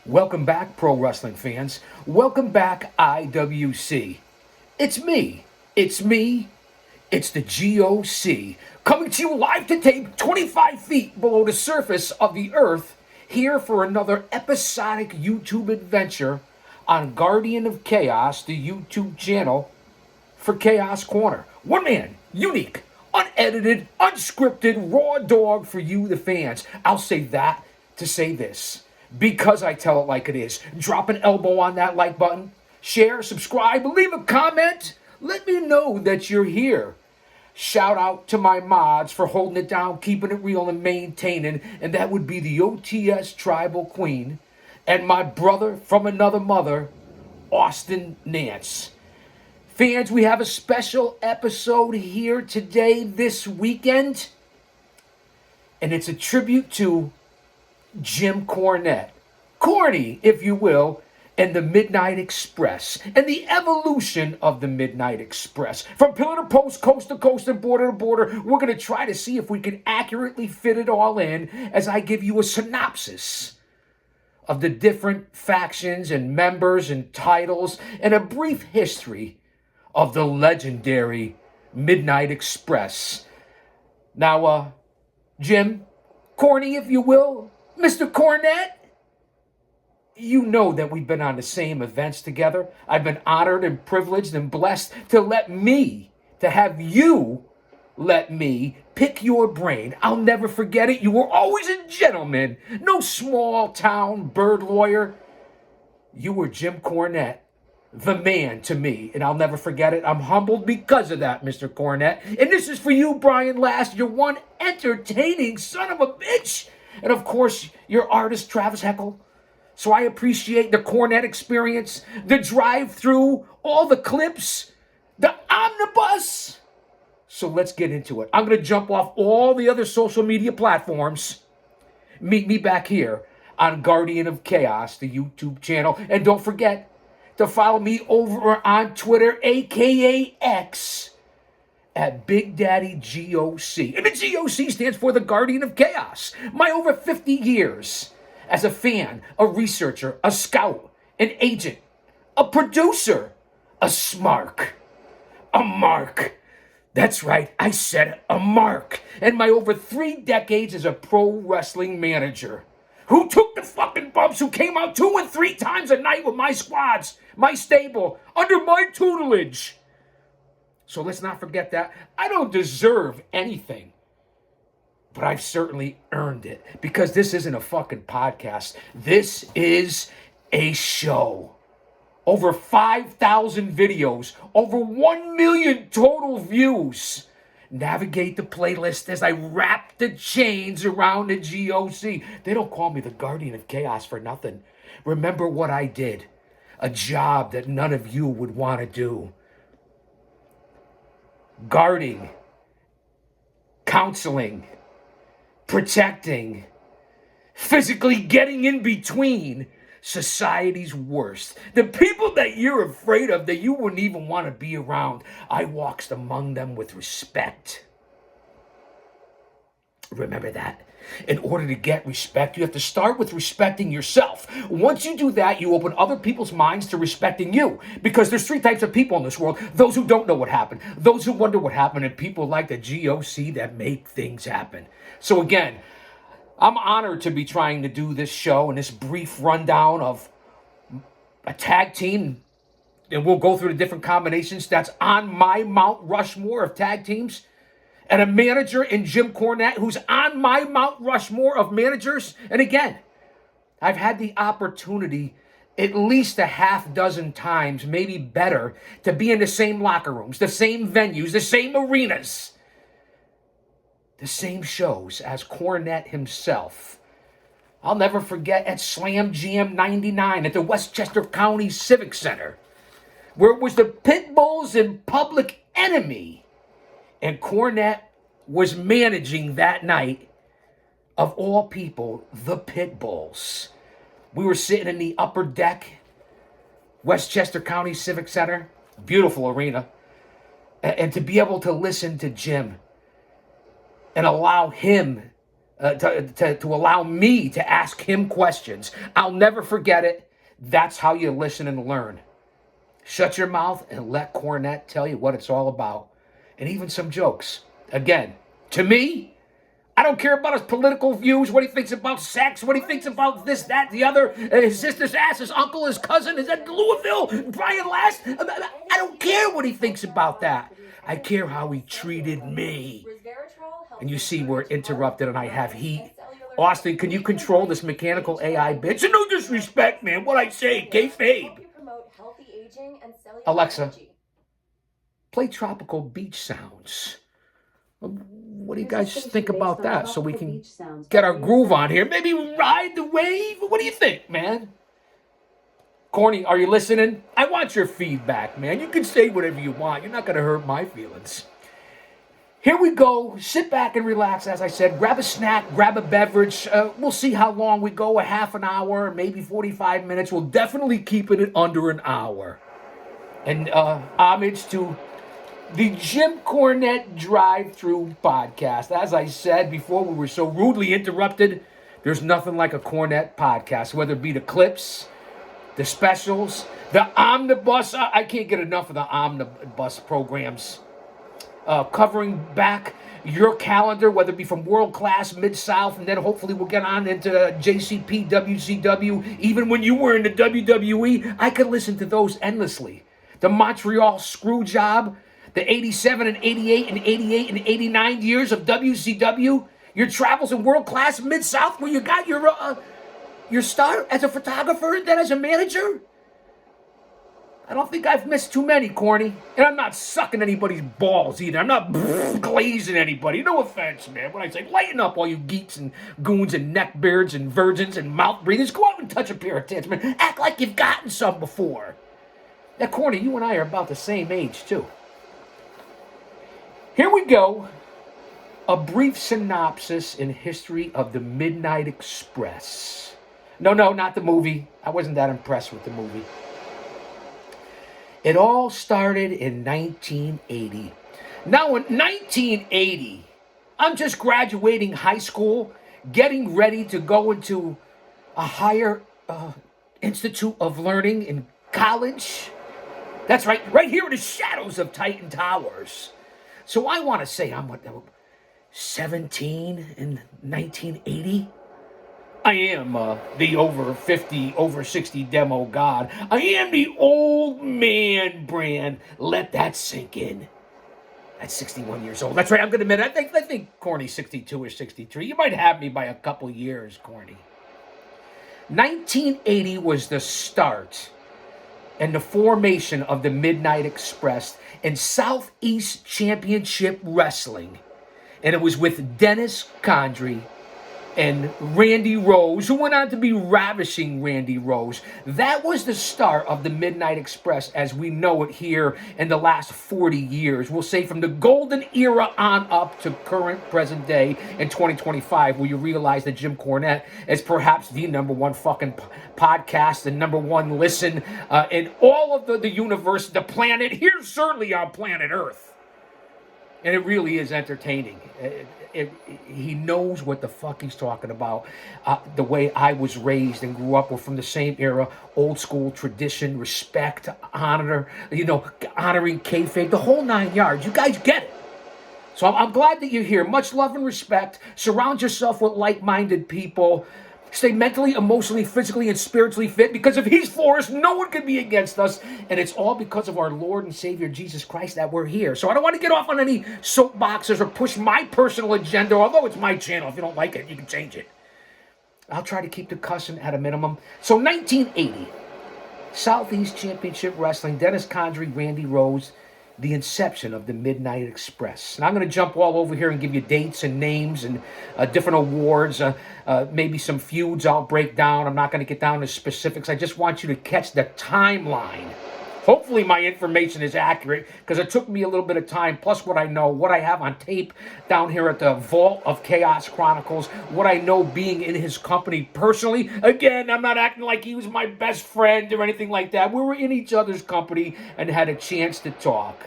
Welcome back, pro wrestling fans. Welcome back, IWC. It's me. It's me. It's the GOC. Coming to you live to tape 25 feet below the surface of the earth, here for another episodic YouTube adventure on Guardian of Chaos, the YouTube channel for Chaos Corner. One man, unique, unedited, unscripted, raw dog for you, the fans. I'll say that to say this, because I tell it like it is. Drop an elbow on that like button, share, subscribe, leave a comment. Let me know that you're here. Shout out to my mods for holding it down, keeping it real, and maintaining. And that would be the OTS Tribal Queen and my brother from another mother, Austin Nance. Fans, we have a special episode here today, this weekend. And it's a tribute to Jim Cornette. Corny, if you will, and the Midnight Express, and the evolution of the Midnight Express. From pillar to post, coast to coast, and border to border, we're going to try to see if we can accurately fit it all in as I give you a synopsis of the different factions and members and titles, and a brief history of the legendary Midnight Express. Now, Jim, Corny, if you will, Mr. Cornette, you know that we've been on the same events together. I've been honored and privileged and blessed to have you let me pick your brain. I'll never forget it. You were always a gentleman. No small town bird lawyer. You were Jim Cornette, the man to me, and I'll never forget it. I'm humbled because of that, Mr. Cornette. And this is for you, Brian Last, your one entertaining son of a bitch. And of course, your artist, Travis Heckle. So I appreciate the Cornette experience, the drive-through, all the clips, the omnibus. So let's get into it. I'm going to jump off all the other social media platforms. Meet me back here on Guardian of Chaos, the YouTube channel. And don't forget to follow me over on Twitter, a.k.a. X, at Big Daddy GOC. And the GOC stands for the Guardian of Chaos. My over 50 years as a fan, a researcher, a scout, an agent, a producer, a smark, a mark. That's right, I said a mark. And my over 3 decades as a pro wrestling manager who took the fucking bumps, who came out 2 and 3 times a night with my squads, my stable, under my tutelage. So let's not forget that. I don't deserve anything, but I've certainly earned it, because this isn't a fucking podcast. This is a show. Over 5,000 videos, over 1 million total views. Navigate the playlist as I wrap the chains around the GOC. They don't call me the Guardian of Chaos for nothing. Remember what I did. A job that none of you would want to do. Guarding, counseling, protecting, physically getting in between society's worst. The people that you're afraid of, that you wouldn't even want to be around. I walked among them with respect. Remember that. In order to get respect, you have to start with respecting yourself. Once you do that, you open other people's minds to respecting you. Because there's 3 types of people in this world. Those who don't know what happened, those who wonder what happened, and people like the GOC that make things happen. So again, I'm honored to be trying to do this show and this brief rundown of a tag team. And we'll go through the different combinations that's on my Mount Rushmore of tag teams. And a manager in Jim Cornette who's on my Mount Rushmore of managers. And again, I've had the opportunity at least a half dozen times, maybe better, to be in the same locker rooms, the same venues, the same arenas, the same shows as Cornette himself. I'll never forget at Slam Jam 99 at the Westchester County Civic Center, where it was the Pitbulls and Public Enemy. And Cornette was managing that night, of all people, the Pitbulls. We were sitting in the upper deck, Westchester County Civic Center, beautiful arena. And to be able to listen to Jim and allow him to allow me to ask him questions. I'll never forget it. That's how you listen and learn. Shut your mouth and let Cornette tell you what it's all about. And even some jokes. Again, to me, I don't care about his political views, what he thinks about sex, what he thinks about this, that, the other, his sister's ass, his uncle, his cousin, is that Louisville, Brian Last. I don't care what he thinks about that. I care how he treated me. And you see, we're interrupted and I have heat. Austin, can you control this mechanical AI bitch? And no disrespect, man. What I say, kayfabe. Alexa, play tropical beach sounds. What do you guys think about that? So we can get our groove on here. Maybe ride the wave? What do you think, man? Corny, are you listening? I want your feedback, man. You can say whatever you want. You're not going to hurt my feelings. Here we go. Sit back and relax, as I said. Grab a snack, grab a beverage. We'll see how long we go, a half an hour, maybe 45 minutes. We'll definitely keep it under an hour. And homage to the Jim Cornette Drive-Thru Podcast. As I said before, we were so rudely interrupted. There's nothing like a Cornette podcast, whether it be the clips, the specials, the omnibus. I can't get enough of the omnibus programs. Covering back your calendar, whether it be from World Class, Mid-South, and then hopefully we'll get on into JCP, WCW. Even when you were in the WWE, I could listen to those endlessly. The Montreal Screwjob, the 87 and 88 and 88 and 89 years of WCW, your travels in World Class Mid-South where you got your start as a photographer and then as a manager. I don't think I've missed too many, Corny. And I'm not sucking anybody's balls either. I'm not glazing anybody. No offense, man. When I say lighten up, all you geeks and goons and neckbeards and virgins and mouth breathers, go out and touch a pair of tits, man. Act like you've gotten some before. Now, Corny, you and I are about the same age, too. Here we go. A brief synopsis in history of the Midnight Express. No, not the movie. I wasn't that impressed with the movie. It all started in 1980. Now, in 1980, I'm just graduating high school, getting ready to go into a higher institute of learning in college. That's right here in the shadows of Titan Towers. So I want to say I'm 17 in 1980. I am the over 50, over 60 demo god. I am the old man brand. Let that sink in. That's 61 years old. That's right, I'm going to admit it. I think Corny's 62 or 63. You might have me by a couple years, Corny. 1980 was the start and the formation of the Midnight Express and Southeast Championship Wrestling. And it was with Dennis Condrey and Randy Rose, who went on to be Ravishing Randy Rose. That was the start of the Midnight Express as we know it here in the last 40 years. We'll say from the golden era on up to current present day in 2025, where you realize that Jim Cornette is perhaps the number one fucking podcast, the number one listen in all of the universe, the planet, here certainly on planet Earth. And it really is entertaining. He knows what the fuck he's talking about. The way I was raised and grew up, we're from the same era. Old school tradition, respect, honor, honoring kayfabe, the whole 9 yards. You guys get it. So I'm glad that you're here. Much love and respect. Surround yourself with like-minded people. Stay mentally, emotionally, physically, and spiritually fit, because if he's for us, no one can be against us. And it's all because of our Lord and Savior, Jesus Christ, that we're here. So I don't want to get off on any soapboxes or push my personal agenda, although it's my channel. If you don't like it, you can change it. I'll try to keep the cussing at a minimum. So 1980, Southeast Championship Wrestling, Dennis Condrey, Randy Rose, the inception of the Midnight Express. And I'm going to jump all over here and give you dates and names and different awards, maybe some feuds I'll break down. I'm not going to get down to specifics. I just want you to catch the timeline. Hopefully my information is accurate, because it took me a little bit of time, plus what I know, what I have on tape down here at the Vault of Chaos Chronicles, what I know being in his company personally. Again, I'm not acting like he was my best friend or anything like that. We were in each other's company and had a chance to talk.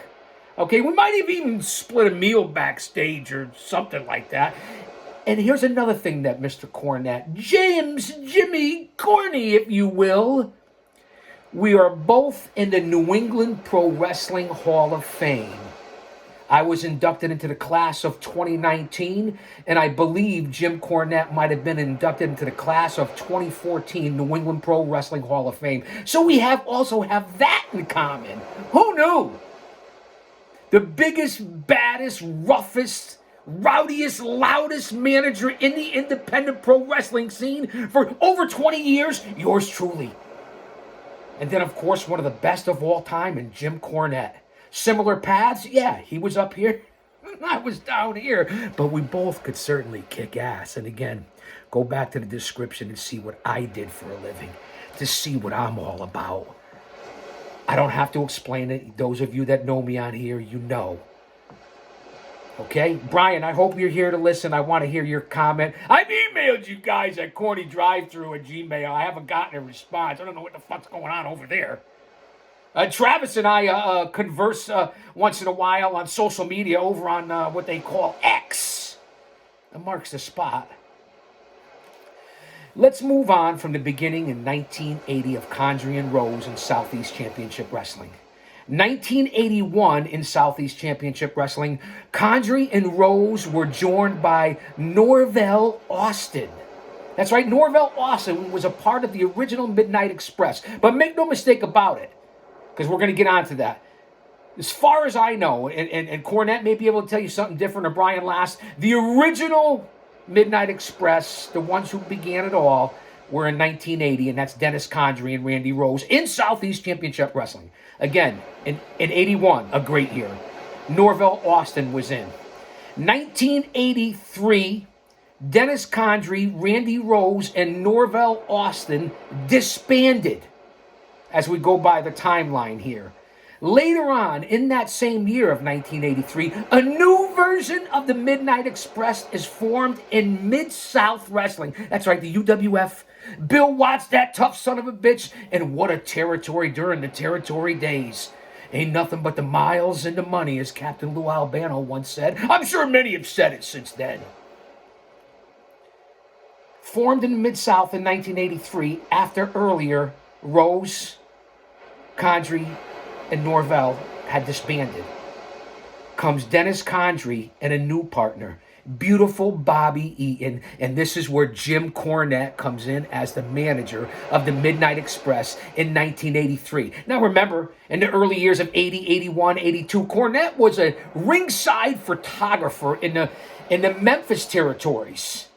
Okay, we might have even split a meal backstage or something like that. And here's another thing that Mr. Cornette, James Jimmy Corny, if you will, we are both in the New England Pro Wrestling Hall of Fame. I was inducted into the class of 2019, and I believe Jim Cornette might have been inducted into the class of 2014 New England Pro Wrestling Hall of Fame. So we also have that in common. Who knew? The biggest, baddest, roughest, rowdiest, loudest manager in the independent pro wrestling scene for over 20 years, yours truly. And then, of course, one of the best of all time in Jim Cornette. Similar paths? Yeah, he was up here. I was down here. But we both could certainly kick ass. And again, go back to the description and see what I did for a living. To see what I'm all about. I don't have to explain it. Those of you that know me on here, you know. Okay? Brian, I hope you're here to listen. I want to hear your comment. I've emailed you guys at cornydrivethrough@gmail. I haven't gotten a response. I don't know what the fuck's going on over there. Travis and I converse once in a while on social media over on what they call X. That marks the spot. Let's move on from the beginning in 1980 of Condrey and Rose in Southeast Championship Wrestling. 1981 in Southeast Championship Wrestling, Condrey and Rose were joined by Norvell Austin. That's right, Norvell Austin was a part of the original Midnight Express. But make no mistake about it, because we're going to get on to that. As far as I know, and Cornette may be able to tell you something different, or Brian Last, the original Midnight Express, the ones who began it all, were in 1980, and that's Dennis Condrey and Randy Rose in Southeast Championship Wrestling. Again, in 81, a great year. Norvell Austin was in. 1983, Dennis Condrey, Randy Rose, and Norvell Austin disbanded, as we go by the timeline here. Later on, in that same year of 1983, a new version of the Midnight Express is formed in Mid-South Wrestling. That's right, the UWF. Bill Watts, that tough son of a bitch. And what a territory during the territory days. Ain't nothing but the miles and the money, as Captain Lou Albano once said. I'm sure many have said it since then. Formed in Mid-South in 1983, after earlier, Rose, Condrey, and Norvell had disbanded. Comes Dennis Condrey and a new partner, beautiful Bobby Eaton, and this is where Jim Cornette comes in as the manager of the Midnight Express in 1983. Now remember, in the early years of 80, 81, 82, Cornette was a ringside photographer in the Memphis territories.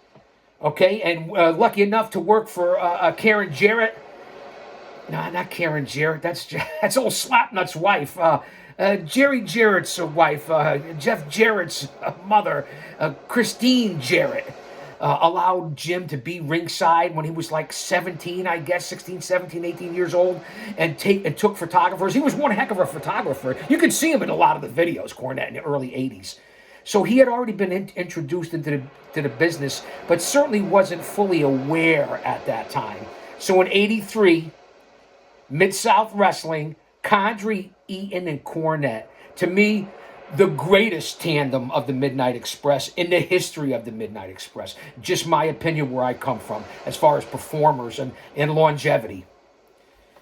Okay, and lucky enough to work for Karen Jarrett. No, not Karen Jarrett. That's old Slapnut's wife. Jerry Jarrett's wife. Jeff Jarrett's mother. Christine Jarrett allowed Jim to be ringside when he was like 17, I guess, 16, 17, 18 years old, and took photographers. He was one heck of a photographer. You can see him in a lot of the videos, Cornette, in the early 80s. So he had already been introduced into the business, but certainly wasn't fully aware at that time. So in 83... Mid-South Wrestling, Condrey, Eaton, and Cornette. To me, the greatest tandem of the Midnight Express in the history of the Midnight Express. Just my opinion where I come from as far as performers and longevity.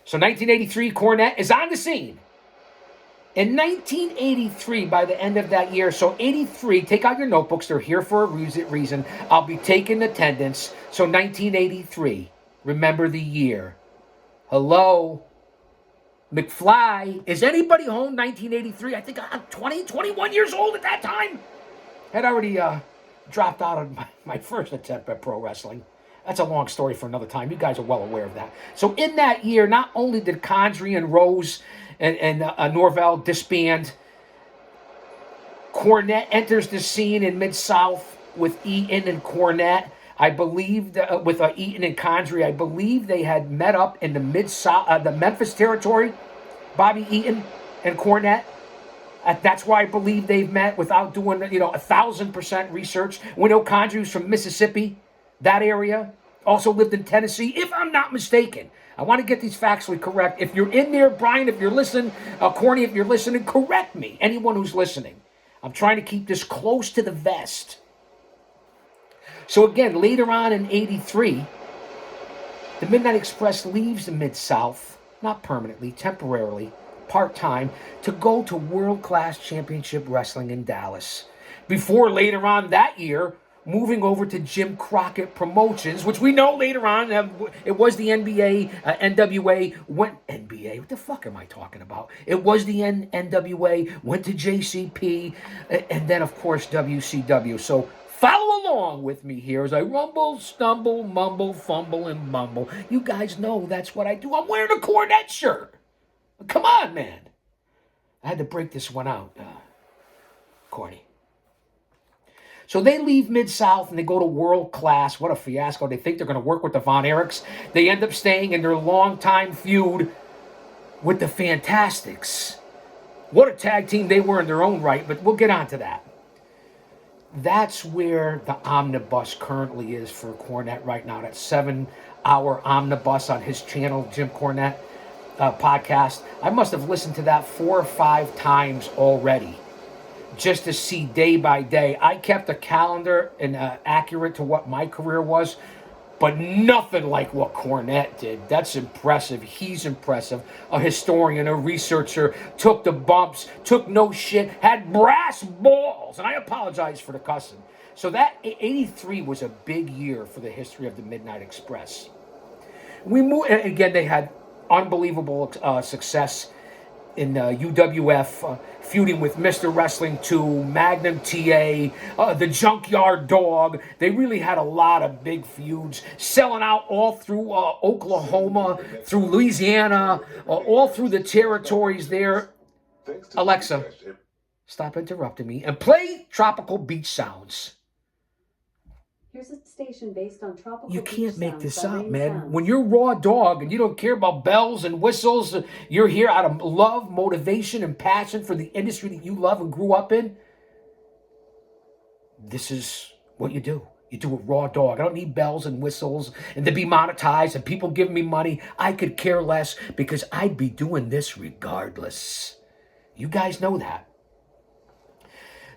So 1983, Cornette is on the scene. In 1983, by the end of that year, so 83, take out your notebooks. They're here for a reason. I'll be taking attendance. So 1983, remember the year. Hello, McFly. Is anybody home? 1983. I think I'm 20, 21 years old at that time. Had already dropped out of my first attempt at pro wrestling. That's a long story for another time. You guys are well aware of that. So in that year, not only did Condrey and Rose and Norvell disband, Cornette enters the scene in Mid-South with Eaton and Cornette. I believe that with Eaton and Condrey, I believe they had met up in the Mid-South, the Memphis territory, Bobby Eaton and Cornette. That's why I believe they've met without doing, 1,000% research. We know Condrey was from Mississippi, that area. Also lived in Tennessee, if I'm not mistaken. I want to get these factually correct. If you're in there, Brian, if you're listening, Corny, if you're listening, correct me. Anyone who's listening. I'm trying to keep this close to the vest. So again, later on in 83, the Midnight Express leaves the Mid-South, not permanently, temporarily, part-time, to go to World Class Championship Wrestling in Dallas. Before later on that year, moving over to Jim Crockett Promotions, which we know later on, it was the NBA, NWA, NBA, what the fuck am I talking about? It was the NWA, went to JCP, and then, of course, WCW. So follow along with me here as I rumble, stumble, mumble, fumble, and mumble. You guys know that's what I do. I'm wearing a Cornette shirt. Come on, man. I had to break this one out, Corny. So they leave Mid-South and they go to World Class. What a fiasco. They think they're going to work with the Von Erichs. They end up staying in their longtime feud with the Fantastics. What a tag team they were in their own right, but we'll get on to that. That's where the omnibus currently is for Cornette right now. That 7-hour omnibus on his channel, Jim Cornette podcast. I must have listened to that 4 or 5 times already, just to see day by day. I kept a calendar and accurate to what my career was, but nothing like what Cornette did. That's impressive. He's impressive. A historian, a researcher, took the bumps, took no shit, had brass balls, and I apologize for the cussing. So that 83 was a big year for the history of the Midnight Express. We moved, again, they had unbelievable success in UWF, feuding with Mr. Wrestling 2, Magnum TA, the Junkyard Dog. They really had a lot of big feuds, selling out all through Oklahoma, through Louisiana, all through the territories there. Alexa, stop interrupting me and play Tropical Beach Sounds. Here's a station based on tropical. You can't make this up, man. When you're Raw Dog and you don't care about bells and whistles, you're here out of love, motivation, and passion for the industry that you love and grew up in. This is what you do. You do a Raw Dog. I don't need bells and whistles and to be monetized and people giving me money. I could care less because I'd be doing this regardless. You guys know that.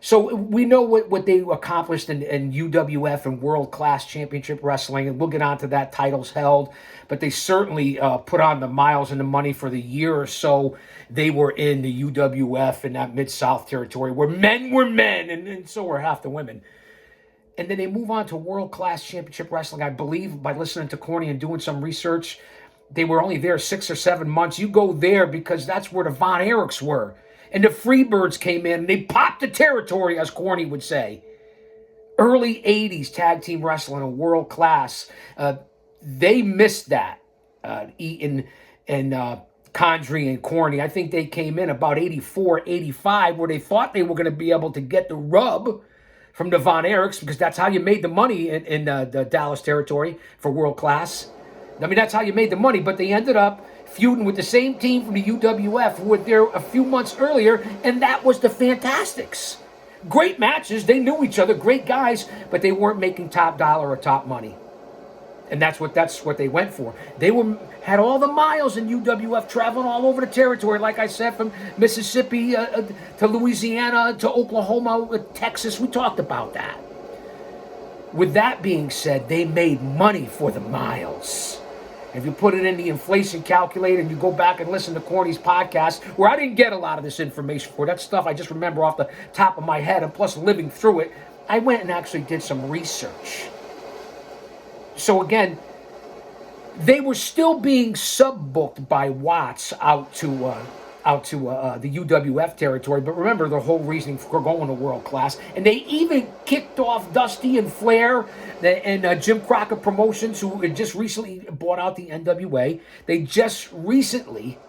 So we know what they accomplished in UWF and World Class Championship Wrestling, and we'll get on to that, titles held. But they certainly put on the miles and the money for the year or so they were in the UWF in that Mid-South territory where men were men, and so were half the women. And then they move on to World Class Championship Wrestling. I believe by listening to Corny and doing some research, they were only there 6 or 7 months. You go there because that's where the Von Erichs were. And the Freebirds came in and they popped the territory, as Corny would say. Early 80s tag team wrestling and World Class. They missed that. Eaton and Condrey and Corny. I think they came in about 84, 85, where they thought they were going to be able to get the rub from the Von Erichs, because that's how you made the money in the Dallas territory for World Class. I mean, that's how you made the money, but they ended up feuding with the same team from the UWF who were there a few months earlier, and that was the Fantastics. Great matches. They knew each other, great guys, but they weren't making top dollar or top money. And that's what they went for. They had all the miles in UWF, traveling all over the territory, like I said, from Mississippi to Louisiana to Oklahoma, Texas. We talked about that. With that being said, they made money for the miles. If you put it in the inflation calculator and you go back and listen to Corny's podcast, where I didn't get a lot of this information for, that stuff I just remember off the top of my head, and plus living through it, I went and actually did some research. So again, they were still being sub-booked by Watts out to the UWF territory. But remember the whole reasoning for going to World Class. And they even kicked off Dusty and Flair and Jim Crockett Promotions, who had just recently bought out the NWA. They just recently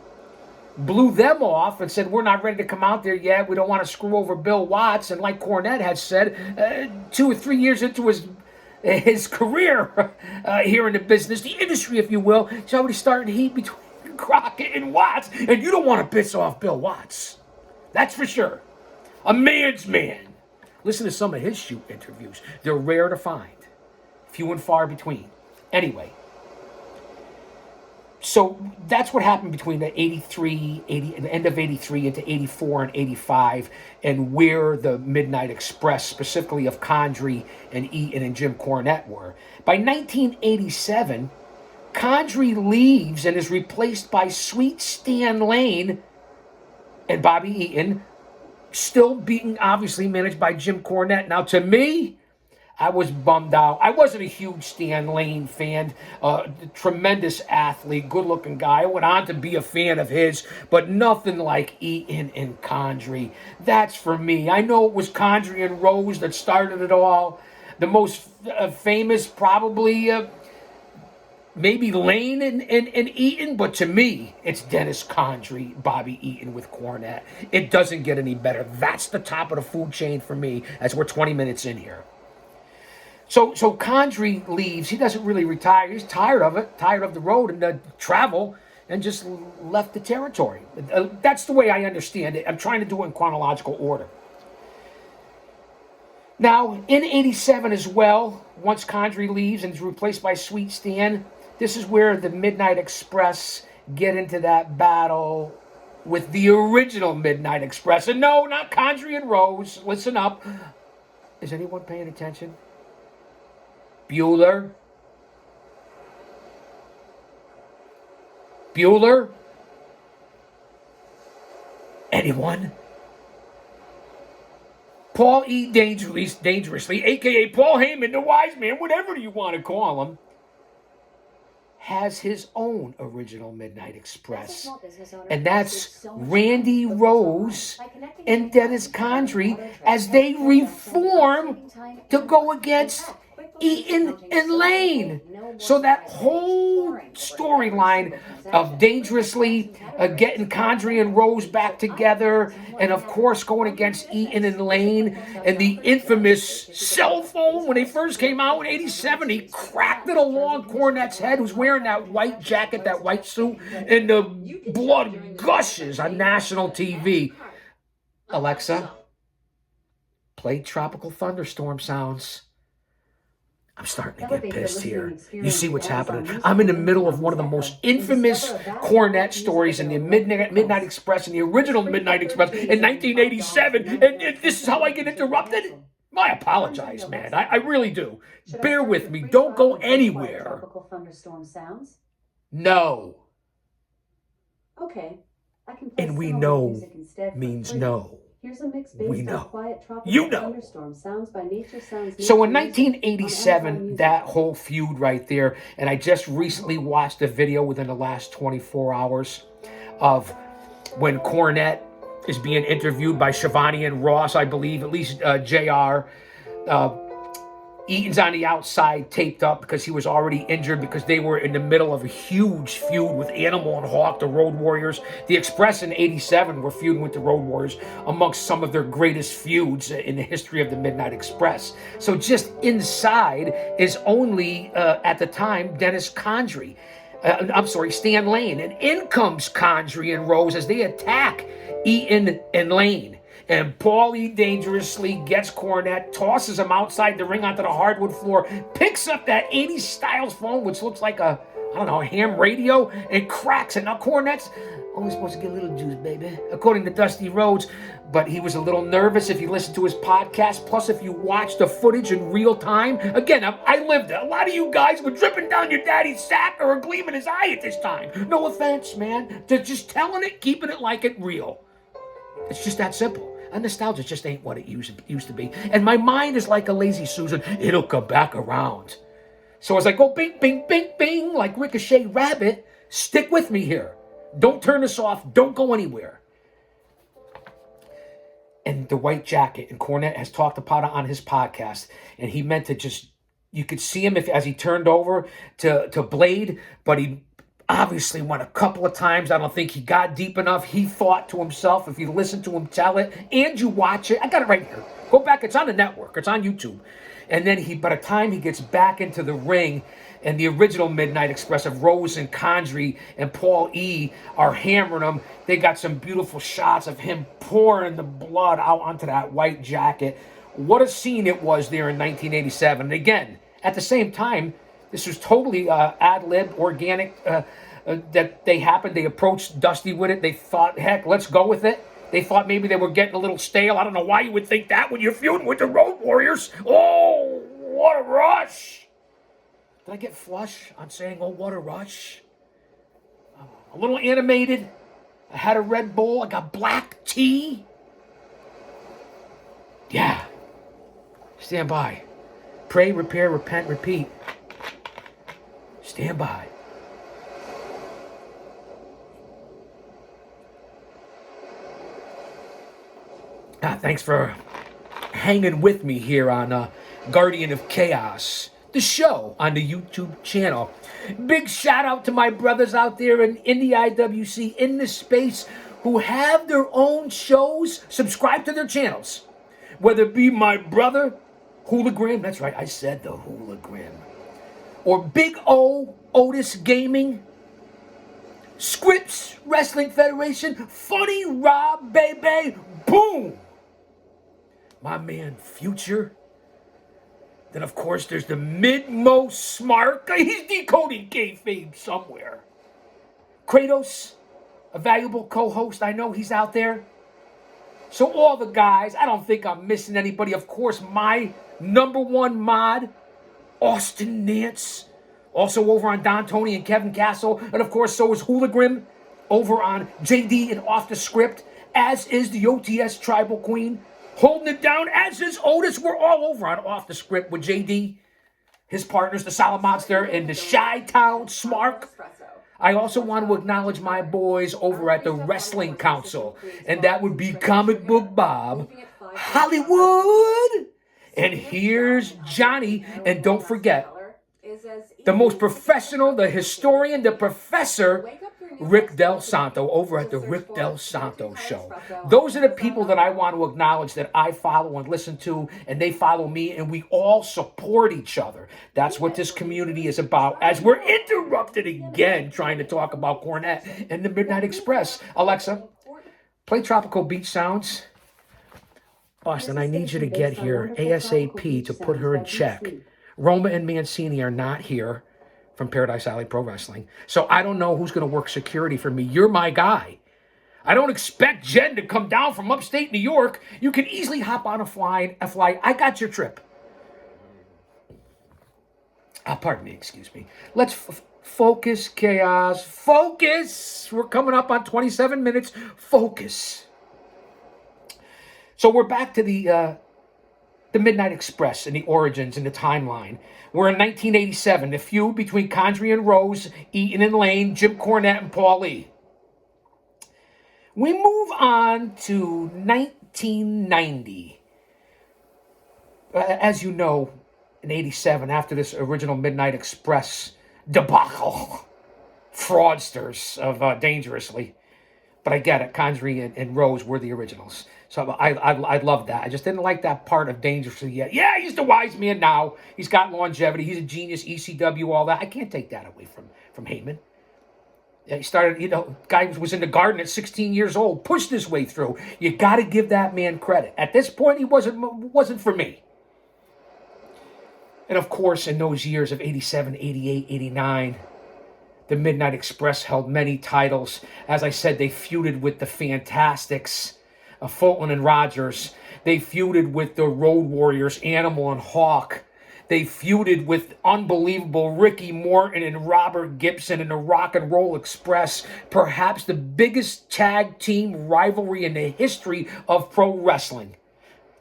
blew them off and said, we're not ready to come out there yet. We don't want to screw over Bill Watts. And like Cornette had said, 2 or 3 years into his career here in the business, the industry, if you will, he's already starting heat between Crockett and Watts, and you don't want to piss off Bill Watts. That's for sure. A man's man. Listen to some of his shoot interviews. They're rare to find. Few and far between. Anyway. So that's what happened between the end of 83 into 84 and 85, and where the Midnight Express, specifically of Condrey and Eaton and Jim Cornette, were. By 1987, Condrey leaves and is replaced by Sweet Stan Lane and Bobby Eaton, still being obviously managed by Jim Cornette. Now, to me, I was bummed out. I wasn't a huge Stan Lane fan. Tremendous athlete, good-looking guy. I went on to be a fan of his, but nothing like Eaton and Condrey. That's for me. I know it was Condrey and Rose that started it all. The most famous, probably, maybe Lane and Eaton, but to me, it's Dennis Condrey, Bobby Eaton with Cornette. It doesn't get any better. That's the top of the food chain for me, as we're 20 minutes in here. So Condrey leaves. He doesn't really retire. He's tired of it, tired of the road and the travel, and just left the territory. That's the way I understand it. I'm trying to do it in chronological order. Now, in 87 as well, once Condrey leaves and is replaced by Sweet Stan, this is where the Midnight Express get into that battle with the original Midnight Express. And no, not Condrey and Rose. Listen up. Is anyone paying attention? Bueller? Anyone? Paul E. Dangerously, a.k.a. Paul Heyman, the wise man, whatever you want to call him, has his own original Midnight Express. And that's Randy Rose and Dennis Condrey as they reform to go against Eaton and Lane. So that whole storyline of Dangerously getting Condrey and Rose back together, and of course going against Eaton and Lane, and the infamous cell phone when they first came out in 87, he cracked it along Cornette's head, who's wearing that white jacket, that white suit, and the blood gushes on national TV. Alexa, play Tropical Thunderstorm sounds. I'm starting to get pissed here. You see what's happening? I'm in the middle of one of the most infamous Cornette stories in the Midnight Express, and the original Midnight Express in 1987, and this is how I get interrupted? I apologize, man. I really do. Bear with me. Don't go anywhere. Tropical Thunderstorm sounds? No. Okay. I can play And we similar know music instead means for free. no. Here's a mix based We on know. quiet tropical You know. thunderstorm sounds by Nature Sounds. So in Nature Music on 1987, Amazon that Music. whole feud right there, and I just recently watched a video within the last 24 hours of when Cornette is being interviewed by Shivani and Ross, I believe, at least JR. Eaton's on the outside, taped up, because he was already injured, because they were in the middle of a huge feud with Animal and Hawk, the Road Warriors. The Express in 87 were feuding with the Road Warriors, amongst some of their greatest feuds in the history of the Midnight Express. So just inside is only, at the time, Dennis Condrey. Stan Lane. And in comes Condrey and Rose as they attack Eaton and Lane. And Paul E. Dangerously gets Cornette, tosses him outside the ring onto the hardwood floor, picks up that 80s Styles phone, which looks like a ham radio, and cracks it. Now, Cornette's only supposed to get a little juice, baby, according to Dusty Rhodes, but he was a little nervous if you listen to his podcast. Plus, if you watch the footage in real time, again, I lived it. A lot of you guys were dripping down your daddy's sack or a gleam in his eye at this time. No offense, man. They're just telling it, keeping it like it real. It's just that simple. And nostalgia just ain't what it used to be. And my mind is like a lazy Susan. It'll come back around. So as I go bing, bing, bing, bing, like Ricochet Rabbit, stick with me here. Don't turn this off. Don't go anywhere. And the white jacket, and Cornette has talked about it on his podcast, and he meant to just, you could see him as he turned over to Blade, but he obviously went a couple of times. I don't think he got deep enough. He thought to himself, if you listen to him tell it and you watch it, I got it right here. Go back. It's on the network. It's on YouTube. And then by the time he gets back into the ring, and the original Midnight Express of Rose and Condrey and Paul E. are hammering him, they got some beautiful shots of him pouring the blood out onto that white jacket. What a scene it was there in 1987. And again, at the same time, this was totally ad-lib, organic that they happened. They approached Dusty with it. They thought, heck, let's go with it. They thought maybe they were getting a little stale. I don't know why you would think that when you're feuding with the Road Warriors. Oh, what a rush. Did I get flush on saying, oh, what a rush? A little animated. I had a Red Bull. I got black tea. Yeah. Stand by. Pray, repair, repent, repeat. Stand by. Thanks for hanging with me here on Guardian of Chaos, the show on the YouTube channel. Big shout out to my brothers out there in the IWC, in the space, who have their own shows. Subscribe to their channels. Whether it be my brother, Hooligram, that's right, I said the Hooligram, or Big O, Otis Gaming, Scripps Wrestling Federation, Funny Rob, baby, boom! My man Future. Then, of course, there's the Midmo Smart. He's decoding kayfabe somewhere. Kratos, a valuable co-host. I know he's out there. So all the guys, I don't think I'm missing anybody. Of course, my number one mod, Austin Nance. Also over on Don Tony and Kevin Castle. And, of course, so is Hooligram over on JD and Off the Script. As is the OTS Tribal Queen. Holding it down, as is Otis. We're all over on Off the Script with JD, his partners, the Solid Monster, and the Chi-Town Smark. I also want to acknowledge my boys over at the Wrestling Council, and that would be Comic Book Bob, Hollywood, and here's Johnny, and don't forget, the most professional, the historian, the professor, Rick Del Santo, over at the Rick Del Santo Show. Those are the people that I want to acknowledge, that I follow and listen to, and they follow me, and we all support each other. That's what this community is about. As we're interrupted again trying to talk about Cornette and the Midnight Express. Alexa, play Tropical Beach Sounds. Austin, I need you to get here ASAP to put her in check. Roma and Mancini are not here from Paradise Alley Pro Wrestling. So I don't know who's going to work security for me. You're my guy. I don't expect Jen to come down from upstate New York. You can easily hop on a flight. I got your trip. Pardon me, excuse me. Let's focus, Chaos. Focus! We're coming up on 27 minutes. Focus. So we're back to the Midnight Express and the origins and the timeline. We're in 1987, the feud between Condrey and Rose, Eaton and Lane, Jim Cornette and Paul Lee. We move on to 1990. As you know, in 87, after this original Midnight Express debacle, fraudsters of Dangerously. But I get it, Condrey and Rose were the originals. So I love that. I just didn't like that part of Dangerously yet. Yeah, he's the wise man now. He's got longevity. He's a genius, ECW, all that. I can't take that away from Heyman. Yeah, he started, guy was in the garden at 16 years old, pushed his way through. You got to give that man credit. At this point, he wasn't for me. And of course, in those years of 87, 88, 89, the Midnight Express held many titles. As I said, they feuded with the Fantastics, Fulton and Rogers. They feuded with the Road Warriors, Animal and Hawk. They feuded with unbelievable Ricky Morton and Robert Gibson in the Rock and Roll Express, perhaps the biggest tag team rivalry in the history of pro wrestling.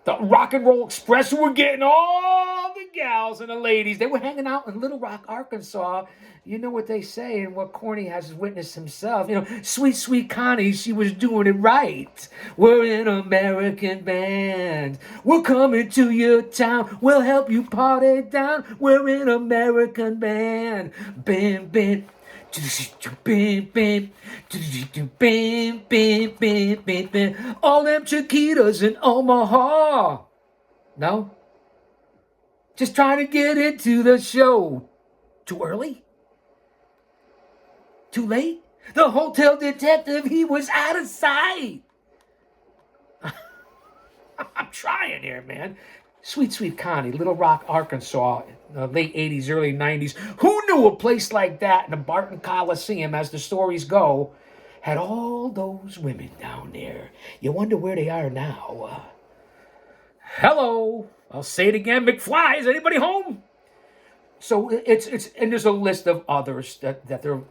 The Rock and Roll Express were getting all the gals and the ladies. They were hanging out in Little Rock, Arkansas. You know what they say and what Corny has witnessed himself. Sweet, sweet Connie, she was doing it right. We're an American band. We're coming to your town. We'll help you party down. We're an American band. Bam, bam. Bam, bam. Bam, bam, bam, bam, bam. All them Chiquitas in Omaha. No? Just trying to get into the show. Too early? Too late? The hotel detective, he was out of sight. I'm trying here, man. Sweet, sweet Connie, Little Rock, Arkansas, late 80s, early 90s. Who knew a place like that in the Barton Coliseum, as the stories go, had all those women down there? You wonder where they are now. Hello. I'll say it again. McFly, is anybody home? So it's and there's a list of others that their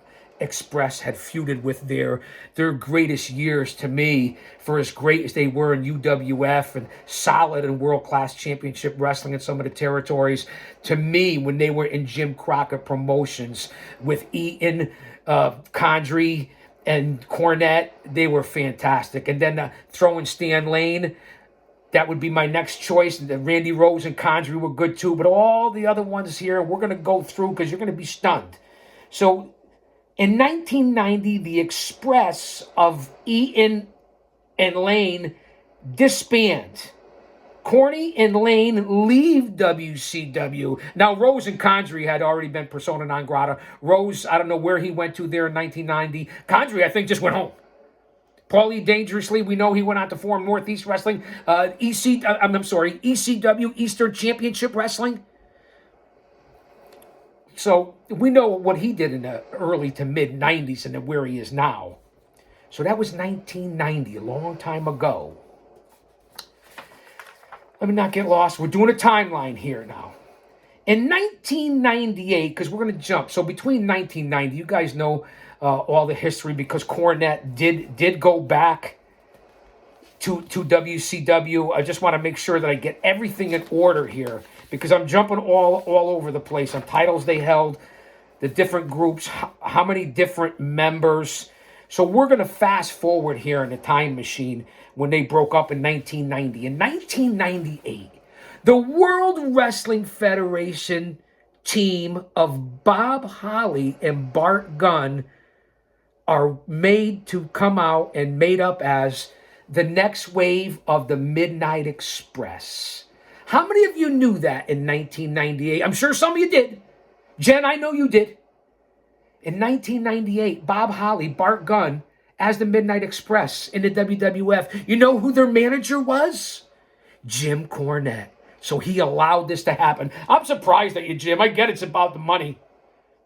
Express had feuded with their greatest years, to me, for as great as they were in UWF and solid and world-class championship wrestling in some of the territories. To me, when they were in Jim Crockett Promotions with Eaton, Condrey, and Cornette, they were fantastic. And then throwing Stan Lane, that would be my next choice. Randy Rose and Condrey were good too. But all the other ones here, we're going to go through because you're going to be stunned. So in 1990, the Express of Eaton and Lane disband. Corny and Lane leave WCW. Now, Rose and Condrey had already been persona non grata. Rose, I don't know where he went to there in 1990. Condrey, I think, just went home. Paulie Dangerously, we know he went on to form Northeast Wrestling, ECW, Eastern Championship Wrestling. So we know what he did in the early to mid 90s and where he is now. So that was 1990, a long time ago. Let me not get lost. We're doing a timeline here now. In 1998, because we're going to jump. So between 1990, you guys know all the history because Cornette did go back to WCW. I just want to make sure that I get everything in order here because I'm jumping all over the place on titles they held, the different groups, how many different members. So we're going to fast forward here in the time machine when they broke up in 1990. In 1998, the World Wrestling Federation team of Bob Holly and Bart Gunn are made to come out and made up as the next wave of the Midnight Express. How many of you knew that in 1998? I'm sure some of you did. Jen, I know you did. In 1998, Bob Holly, Bart Gunn, as the Midnight Express in the WWF. You know who their manager was? Jim Cornette. So he allowed this to happen. I'm surprised at you, Jim. I get it's about the money.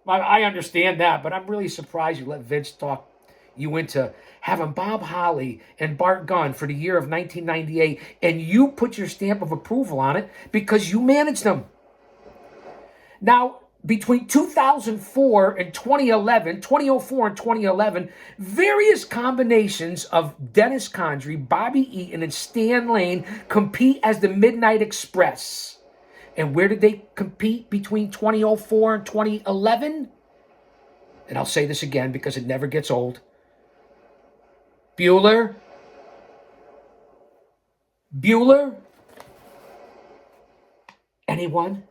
I understand that, but I'm really surprised you let Vince talk you into having Bob Holly and Bart Gunn for the year of 1998, and you put your stamp of approval on it because you managed them. Now, between 2004 and 2011, 2004 and 2011, various combinations of Dennis Condrey, Bobby Eaton, and Stan Lane compete as the Midnight Express. And where did they compete between 2004 and 2011? And I'll say this again because it never gets old. Bueller? Anyone?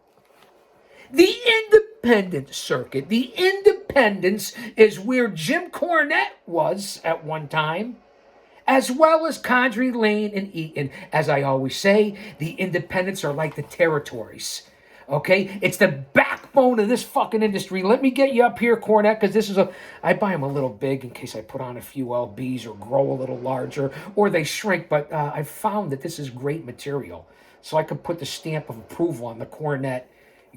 The independent circuit. The independents is where Jim Cornette was at one time, as well as Condrey, Lane, and Eaton. As I always say, the independents are like the territories. Okay? It's the backbone of this fucking industry. Let me get you up here, Cornette, because this is I buy them a little big in case I put on a few LBs or grow a little larger, or they shrink, but I've found that this is great material. So I could put the stamp of approval on the Cornette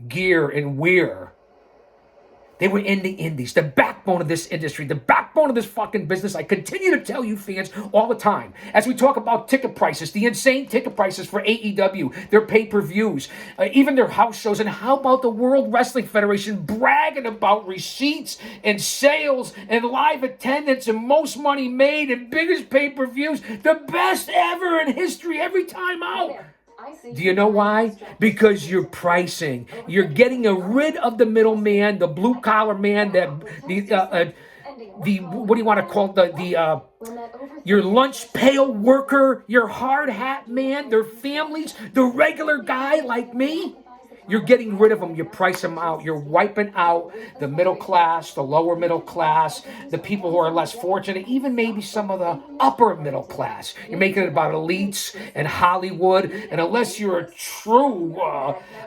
gear and wear. They were in the indies, the backbone of this industry, the backbone of this fucking business. I continue to tell you fans all the time, as we talk about ticket prices, the insane ticket prices for AEW, their pay-per-views, even their house shows, and how about the World Wrestling Federation bragging about receipts and sales and live attendance and most money made and biggest pay-per-views, the best ever in history every time out. Do you know why? Because you're pricing. You're getting rid of the middleman, the blue collar man, the what do you want to call your lunch pail worker, your hard hat man, their families, the regular guy like me. You're getting rid of them. You price them out. You're wiping out the middle class, the lower middle class, the people who are less fortunate, even maybe some of the upper middle class. You're making it about elites and Hollywood. And unless you're a true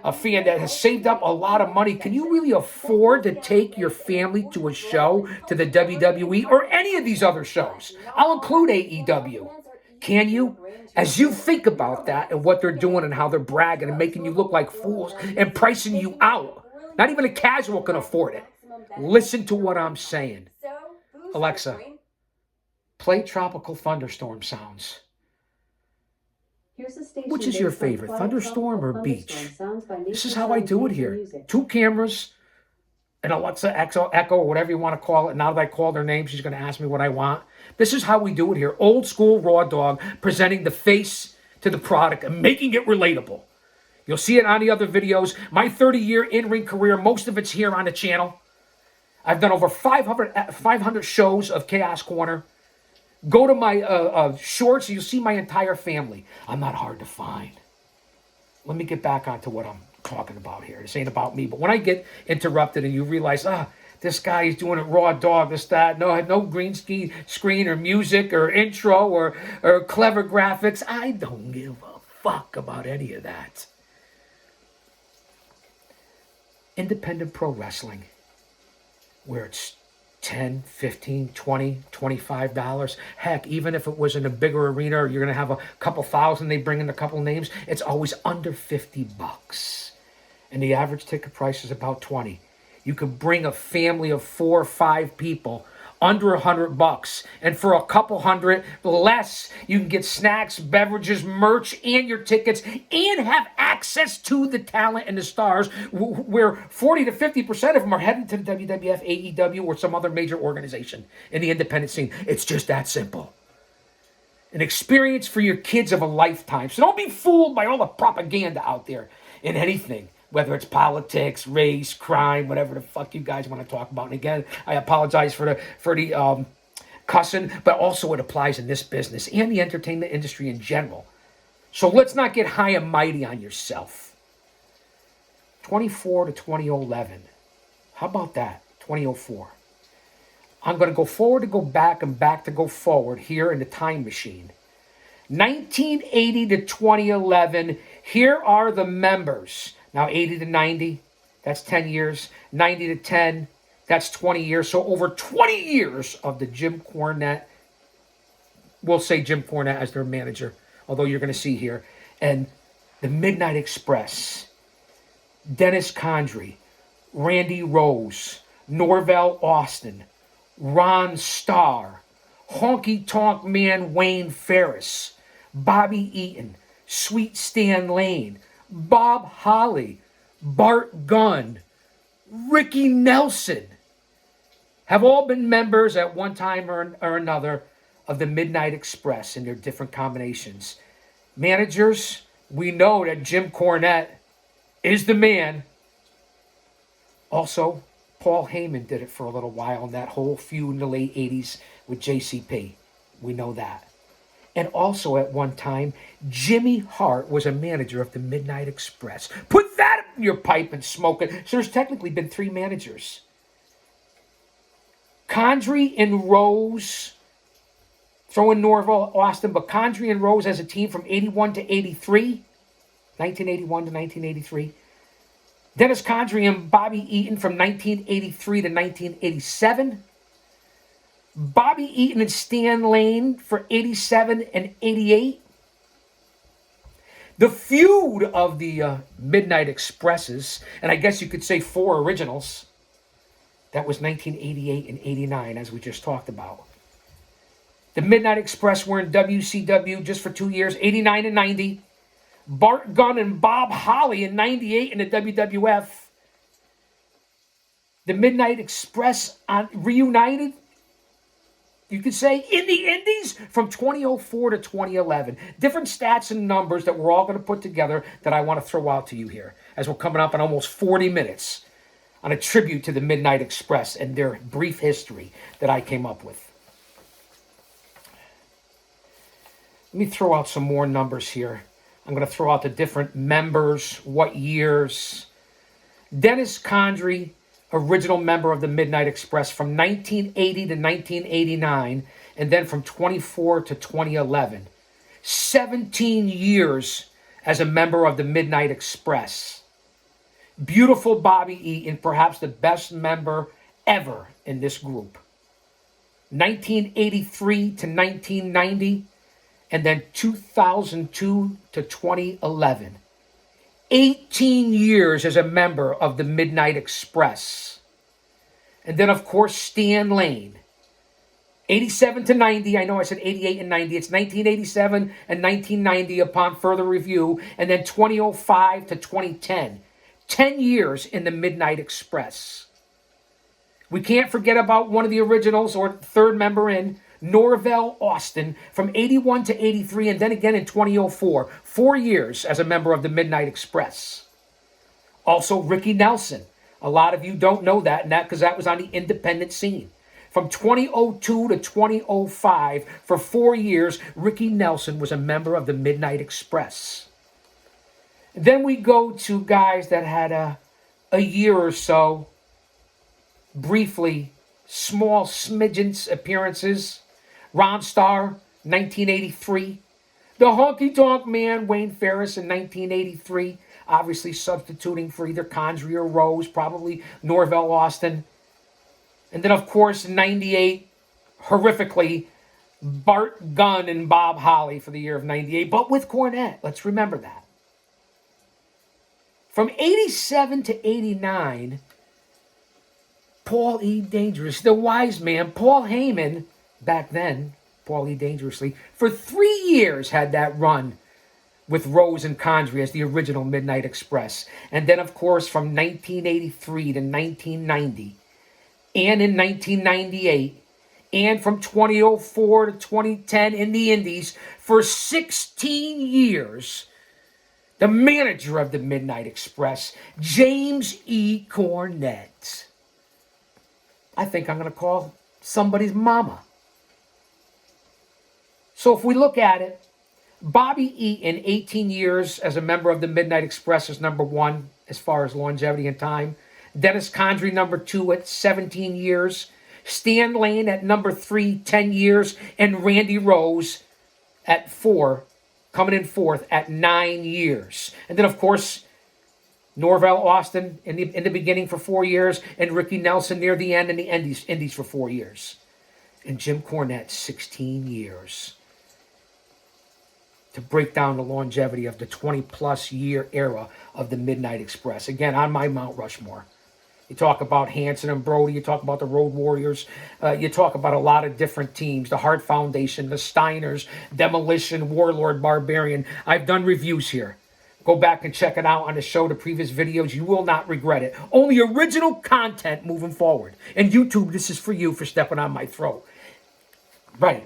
a fan that has saved up a lot of money, can you really afford to take your family to a show, to the WWE or any of these other shows? I'll include AEW. Can you? As you think about that and what they're doing and how they're bragging and making you look like fools and pricing you out, not even a casual can afford it. Listen to what I'm saying. Alexa, play Tropical Thunderstorm sounds. Which is your favorite, thunderstorm or beach? This is how I do it here. 2 cameras, an Alexa Echo, or whatever you want to call it. Now that I call their name, she's going to ask me what I want. This is how we do it here. Old school Raw Dog, presenting the face to the product and making it relatable. You'll see it on the other videos. My 30-year in-ring career, most of it's here on the channel. I've done over 500 shows of Chaos Corner. Go to my shorts, you'll see my entire family. I'm not hard to find. Let me get back onto what I'm talking about here. This ain't about me. But when I get interrupted and you realize, this guy is doing it Raw Dog, this, that, no green screen or music or intro or clever graphics. I don't give a fuck about any of that. Independent pro wrestling, where it's $10, $15, $20, $25. Heck, even if it was in a bigger arena or you're going to have a couple thousand, they bring in a couple names, it's always under $50. And the average ticket price is about $20. You could bring a family of 4 or 5 people under $100. And for a couple hundred less, you can get snacks, beverages, merch, and your tickets, and have access to the talent and the stars, where 40 to 50% of them are heading to the WWF, AEW, or some other major organization in the independent scene. It's just that simple. An experience for your kids of a lifetime. So don't be fooled by all the propaganda out there in anything. Whether it's politics, race, crime, whatever the fuck you guys want to talk about. And again, I apologize for the cussing, but also it applies in this business and the entertainment industry in general. So let's not get high and mighty on yourself. 24 to 2011. How about that? 2004. I'm going to go forward to go back and back to go forward here in the time machine. 1980 to 2011. Here are the members. Now 80 to 90, that's 10 years. 90 to 10, that's 20 years. So over 20 years of the Jim Cornette, we'll say Jim Cornette as their manager, although you're going to see here. And the Midnight Express, Dennis Condrey, Randy Rose, Norvell Austin, Ron Starr, Honky Tonk Man Wayne Ferris, Bobby Eaton, Sweet Stan Lane, Bob Holly, Bart Gunn, Ricky Nelson have all been members at one time or another of the Midnight Express in their different combinations. Managers, we know that Jim Cornette is the man. Also, Paul Heyman did it for a little while in that whole feud in the late 80s with JCP. We know that. And also at one time, Jimmy Hart was a manager of the Midnight Express. Put that in your pipe and smoke it. So there's technically been 3 managers. Condrey and Rose, throw in Norvell Austin, but Condrey and Rose as a team from 81 to 83, 1981 to 1983. Dennis Condrey and Bobby Eaton from 1983 to 1987. Bobby Eaton and Stan Lane for 87 and 88. The feud of the Midnight Expresses, and I guess you could say 4 originals, that was 1988 and 89, as we just talked about. The Midnight Express were in WCW just for 2 years, 89 and 90. Bart Gunn and Bob Holly in 98 in the WWF. The Midnight Express reunited, you could say, in the Indies from 2004 to 2011. Different stats and numbers that we're all going to put together that I want to throw out to you here as we're coming up in almost 40 minutes on a tribute to the Midnight Express and their brief history that I came up with. Let me throw out some more numbers here. I'm going to throw out the different members, what years. Dennis Condrey, original member of the Midnight Express from 1980 to 1989, and then from 24 to 2011. 17 years as a member of the Midnight Express. Beautiful Bobby Eaton, perhaps the best member ever in this group. 1983 to 1990, and then 2002 to 2011. 18 years as a member of the Midnight Express. And then, of course, Stan Lane. 87 to 90. I know I said 88 and 90. It's 1987 and 1990 upon further review. And then 2005 to 2010. 10 years in the Midnight Express. We can't forget about one of the originals, or third member in, Norvell Austin, from 81 to 83, and then again in 2004. 4 years as a member of the Midnight Express. Also, Ricky Nelson. A lot of you don't know that, and that because that was on the independent scene. From 2002 to 2005, for 4 years, Ricky Nelson was a member of the Midnight Express. Then we go to guys that had a year or so, briefly, small smidgens appearances. Ron Starr, 1983. The Honky Tonk Man, Wayne Ferris, in 1983. Obviously substituting for either Condrey or Rose, probably Norvell Austin. And then, of course, in 98, horrifically, Bart Gunn and Bob Holly for the year of 98, but with Cornette. Let's remember that. From 87 to 89, Paul E. Dangerous, the wise man, Paul Heyman, back then, Paul E. Dangerously, for 3 years had that run with Rose and Condrey as the original Midnight Express. And then, of course, from 1983 to 1990, and in 1998, and from 2004 to 2010 in the Indies, for 16 years, the manager of the Midnight Express, James E. Cornette. I think I'm going to call somebody's mama. So if we look at it, Bobby Eaton, 18 years as a member of the Midnight Express, is number one as far as longevity and time. Dennis Condrey, number 2 at 17 years. Stan Lane at number 3, 10 years. And Randy Rose at 4, coming in 4th at 9 years. And then, of course, Norvell Austin in the beginning for 4 years. And Ricky Nelson near the end in the Indies for 4 years. And Jim Cornette, 16 years. To break down the longevity of the 20-plus year era of the Midnight Express. Again, on my Mount Rushmore. You talk about Hanson and Brody. You talk about the Road Warriors. You talk about a lot of different teams. The Hart Foundation, the Steiners, Demolition, Warlord, Barbarian. I've done reviews here. Go back and check it out on the show, the previous videos. You will not regret it. Only original content moving forward. And YouTube, this is for you for stepping on my throat. Right.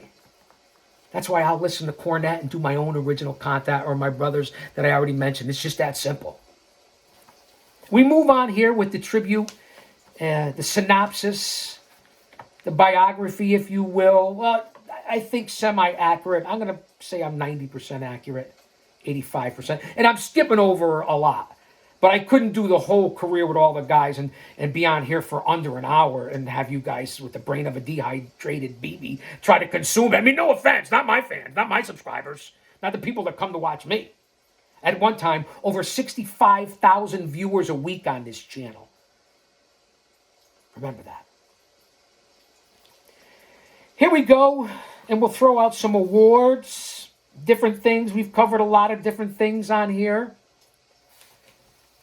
That's why I'll listen to Cornette and do my own original content, or my brothers that I already mentioned. It's just that simple. We move on here with the tribute, the synopsis, the biography, if you will. Well, I think semi-accurate. I'm going to say I'm 90% accurate, 85%. And I'm skipping over a lot. But I couldn't do the whole career with all the guys and be on here for under an hour and have you guys with the brain of a dehydrated BB try to consume it. I mean, no offense, not my fans, not my subscribers, not the people that come to watch me. At one time, over 65,000 viewers a week on this channel. Remember that. Here we go, and we'll throw out some awards, different things. We've covered a lot of different things on here.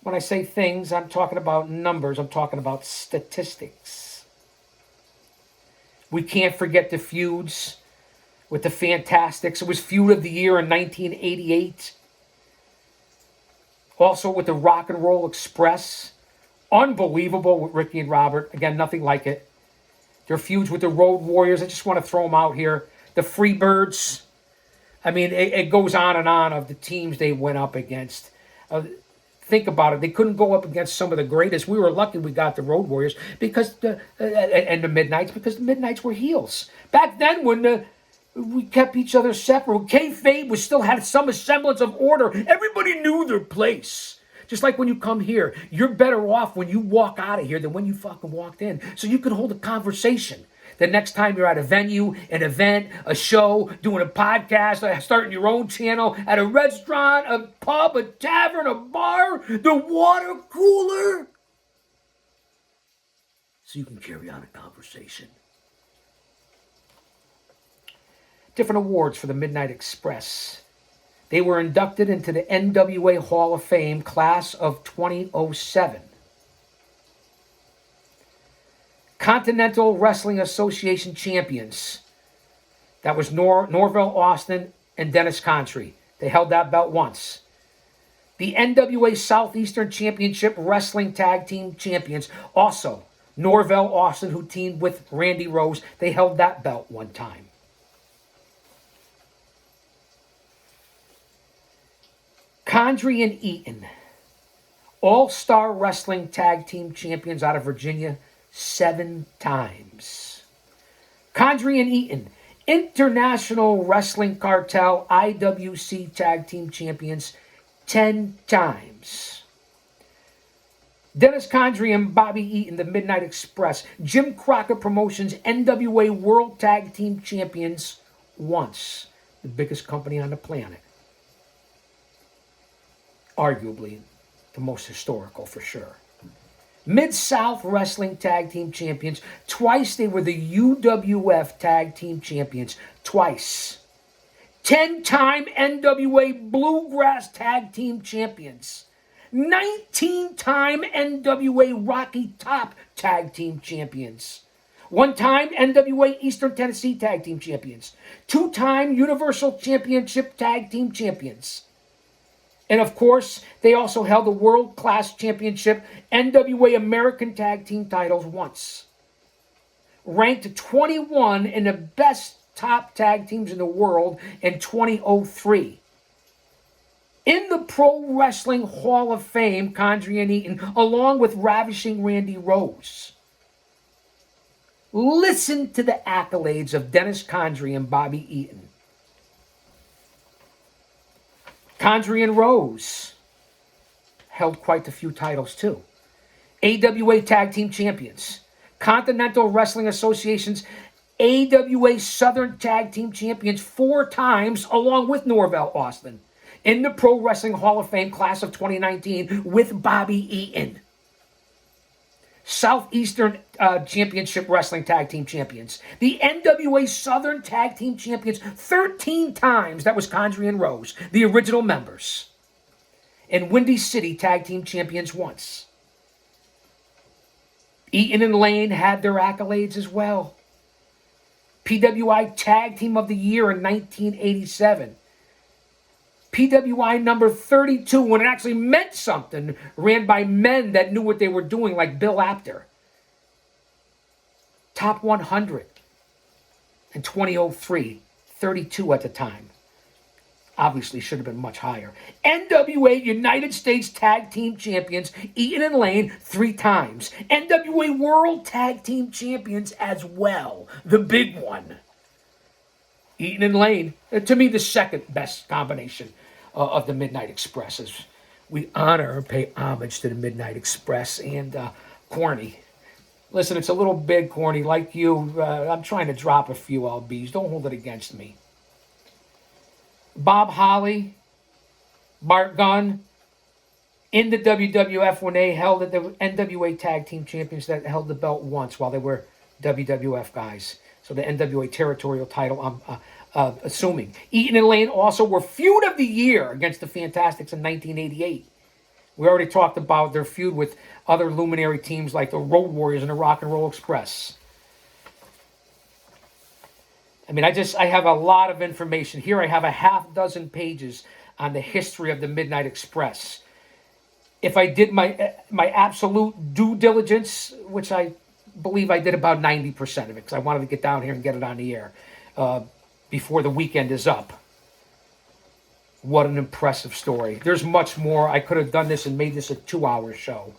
When I say things, I'm talking about numbers. I'm talking about statistics. We can't forget the feuds with the Fantastics. It was Feud of the Year in 1988. Also with the Rock and Roll Express. Unbelievable with Ricky and Robert. Again, nothing like it. Their feuds with the Road Warriors. I just want to throw them out here. The Freebirds. I mean, it goes on and on of the teams they went up against. Think about it. They couldn't go up against some of the greatest. We were lucky we got the Road Warriors because and the Midnights, because the Midnights were heels. Back then, when we kept each other separate, kayfabe was still had some semblance of order. Everybody knew their place. Just like when you come here, you're better off when you walk out of here than when you fucking walked in. So you can hold a conversation. The next time you're at a venue, an event, a show, doing a podcast, starting your own channel, at a restaurant, a pub, a tavern, a bar, the water cooler. So you can carry on a conversation. different awards for the Midnight Express. They were inducted into the NWA Hall of Fame class of 2007. Continental Wrestling Association champions. That was Norvell Austin and Dennis Contry. They held that belt once. The NWA Southeastern Championship Wrestling Tag Team champions. Also, Norvell Austin, who teamed with Randy Rose. They held that belt one time. Condrey and Eaton. All-Star Wrestling Tag Team champions out of Virginia 7 times. Condrey and Eaton. International Wrestling Cartel IWC Tag Team champions 10 times. Dennis Condrey and Bobby Eaton, the Midnight Express. Jim Crockett Promotions NWA World Tag Team champions once. The biggest company on the planet. Arguably the most historical for sure. Mid-South Wrestling Tag Team champions. Twice they were the UWF Tag Team champions. Twice. 10-time NWA Bluegrass Tag Team champions. 19-time NWA Rocky Top Tag Team champions. 1-time NWA Eastern Tennessee Tag Team champions. 2-time Universal Championship Tag Team champions. And of course, they also held the World Class Championship NWA American Tag Team titles once. Ranked 21 in the best top tag teams in the world in 2003. In the Pro Wrestling Hall of Fame, Condrey and Eaton, along with Ravishing Randy Rose. Listen to the accolades of Dennis Condrey and Bobby Eaton. Condrey and Rose held quite a few titles too. AWA Tag Team Champions. Continental Wrestling Association's AWA Southern Tag Team Champions 4 times, along with Norvell Austin. In the Pro Wrestling Hall of Fame class of 2019 with Bobby Eaton. Southeastern Championship Wrestling Tag Team Champions. The NWA Southern Tag Team Champions 13 times. That was Condrey and Rose, the original members. And Windy City Tag Team Champions once. Eaton and Lane had their accolades as well. PWI Tag Team of the Year in 1987. PWI number 32, when it actually meant something, ran by men that knew what they were doing, like Bill Apter. Top 100 in 2003, 32 at the time. Obviously should have been much higher. NWA United States Tag Team Champions, Eaton and Lane 3 times. NWA World Tag Team Champions as well, the big one. Eaton and Lane, to me, the second best combination of the Midnight Express. As we honor and pay homage to the Midnight Express and Corny. Listen, it's a little big, Corny. Like you, I'm trying to drop a few LBs. Don't hold it against me. Bob Holly, Bart Gunn, in the WWF when they held it, the NWA Tag Team Champions that held the belt once while they were WWF guys. So the NWA territorial title, I'm assuming. Eaton and Lane also were Feud of the Year against the Fantastics in 1988. We already talked about their feud with other luminary teams like the Road Warriors and the Rock and Roll Express. I mean, I have a lot of information. Here I have a half dozen pages on the history of the Midnight Express. If I did my absolute due diligence, which I believe I did about 90% of it, because I wanted to get down here and get it on the air before the weekend is up. What an impressive story. There's much more. I could have done this and made this a 2-hour show.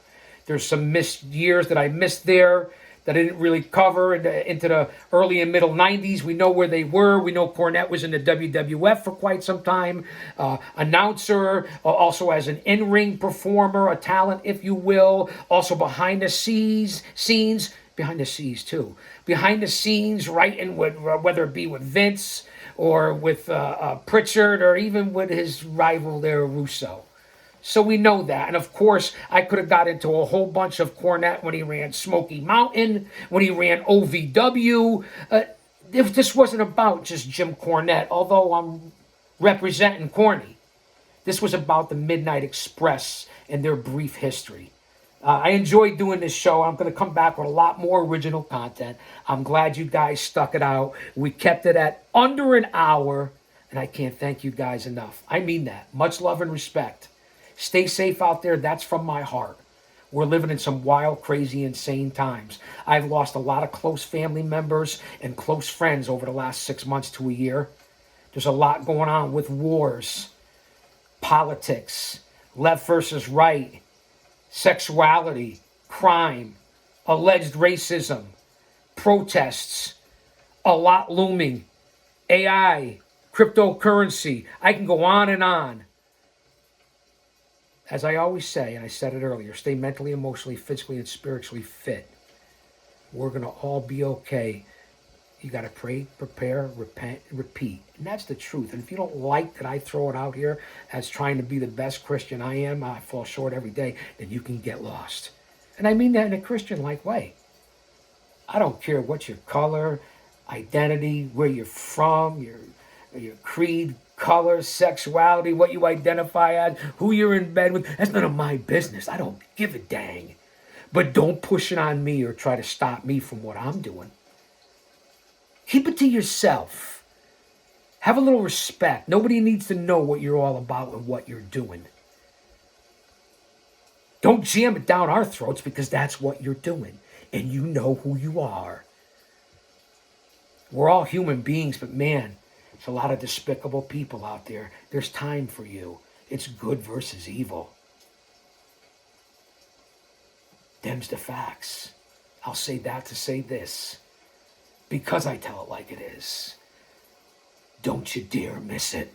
There's some missed years that I missed there that I didn't really cover into the early and middle 90s. We know where they were. We know Cornette was in the WWF for quite some time. Announcer, also as an in-ring performer, a talent, if you will. Also behind the scenes, behind the scenes too. Behind the scenes, writing with, whether it be with Vince or with Pritchard or even with his rival there, Russo. So we know that. And of course, I could have got into a whole bunch of Cornette when he ran Smoky Mountain, when he ran OVW. if this wasn't about just Jim Cornette, although I'm representing corny, this was about the Midnight Express and their brief history. I enjoyed doing this show. I'm going to come back with a lot more original content. I'm glad you guys stuck it out. We kept it at under an hour, and I can't thank you guys enough. I mean that. Much love and respect. Stay safe out there. That's from my heart. We're living in some wild, crazy, insane times. I've lost a lot of close family members and close friends over the last 6 months to a year. There's a lot going on with wars, politics, left versus right, sexuality, crime, alleged racism, protests, a lot looming, AI, cryptocurrency. I can go on and on. As I always say, and I said it earlier, stay mentally, emotionally, physically, and spiritually fit. We're going to all be okay. You got to pray, prepare, repent, repeat. And that's the truth. And if you don't like that I throw it out here as trying to be the best Christian I am, I fall short every day, then you can get lost. And I mean that in a Christian-like way. I don't care what your color, identity, where you're from, your creed, color, sexuality, what you identify as, who you're in bed with. That's none of my business. I don't give a dang. But don't push it on me or try to stop me from what I'm doing. Keep it to yourself. Have a little respect. Nobody needs to know what you're all about and what you're doing. Don't jam it down our throats because that's what you're doing. And you know who you are. We're all human beings, but man, there's a lot of despicable people out there. There's time for you. It's good versus evil. Them's the facts. I'll say that to say this. Because I tell it like it is. Don't you dare miss it.